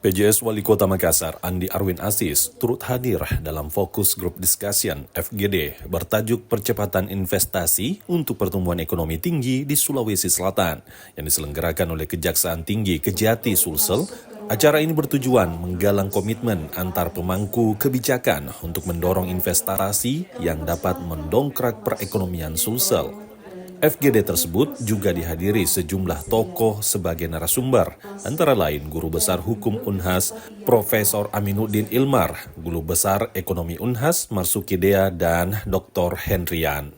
PJS Wali Kota Makassar, Andi Arwin Aziz, turut hadir dalam Fokus Group Discussion (FGD) bertajuk Percepatan Investasi untuk Pertumbuhan Ekonomi Tinggi di Sulawesi Selatan yang diselenggarakan oleh Kejaksaan Tinggi Kejati Sulsel. Acara ini bertujuan menggalang komitmen antar pemangku kebijakan untuk mendorong investasi yang dapat mendongkrak perekonomian Sulsel. FGD tersebut juga dihadiri sejumlah tokoh sebagai narasumber, antara lain Guru Besar Hukum Unhas, Profesor Aminuddin Ilmar, Guru Besar Ekonomi Unhas, Marsuki Dea, dan Dr. Hendrian.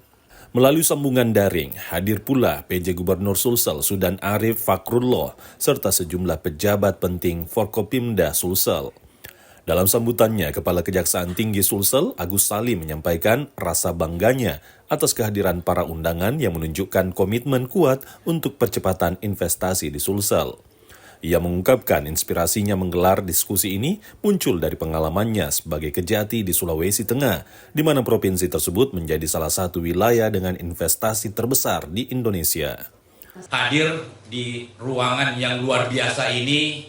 Melalui sambungan daring, hadir pula PJ Gubernur Sulsel Sudan Arif Fakrullah, serta sejumlah pejabat penting Forkopimda Sulsel. Dalam sambutannya, Kepala Kejaksaan Tinggi Sulsel, Agus Salim, menyampaikan rasa bangganya atas kehadiran para undangan yang menunjukkan komitmen kuat untuk percepatan investasi di Sulsel. Ia mengungkapkan inspirasinya menggelar diskusi ini muncul dari pengalamannya sebagai Kejati di Sulawesi Tengah, di mana provinsi tersebut menjadi salah satu wilayah dengan investasi terbesar di Indonesia. Hadir di ruangan yang luar biasa ini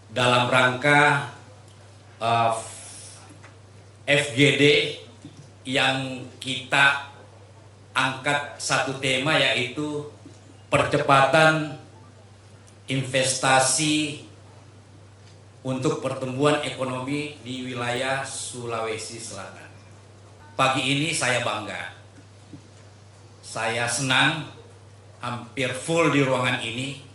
dalam rangka FGD yang kita angkat satu tema, yaitu percepatan investasi untuk pertumbuhan ekonomi di wilayah Sulawesi Selatan. Pagi ini saya bangga, saya senang, hampir full di ruangan ini.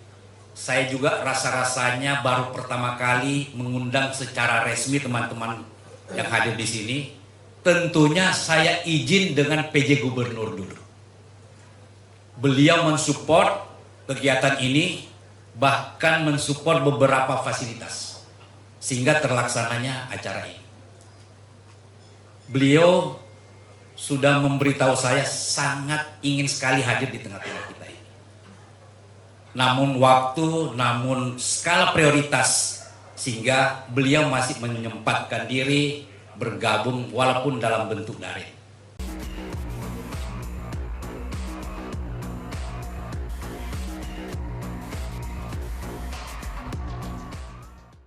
Saya juga rasa-rasanya baru pertama kali mengundang secara resmi teman-teman yang hadir di sini. Tentunya saya izin dengan PJ Gubernur dulu. Beliau mensupport kegiatan ini, bahkan mensupport beberapa fasilitas, sehingga terlaksananya acara ini. Beliau sudah memberitahu saya sangat ingin sekali hadir di tengah-tengah kita ini. Namun waktu, namun skala prioritas, sehingga beliau masih menyempatkan diri bergabung walaupun dalam bentuk daring.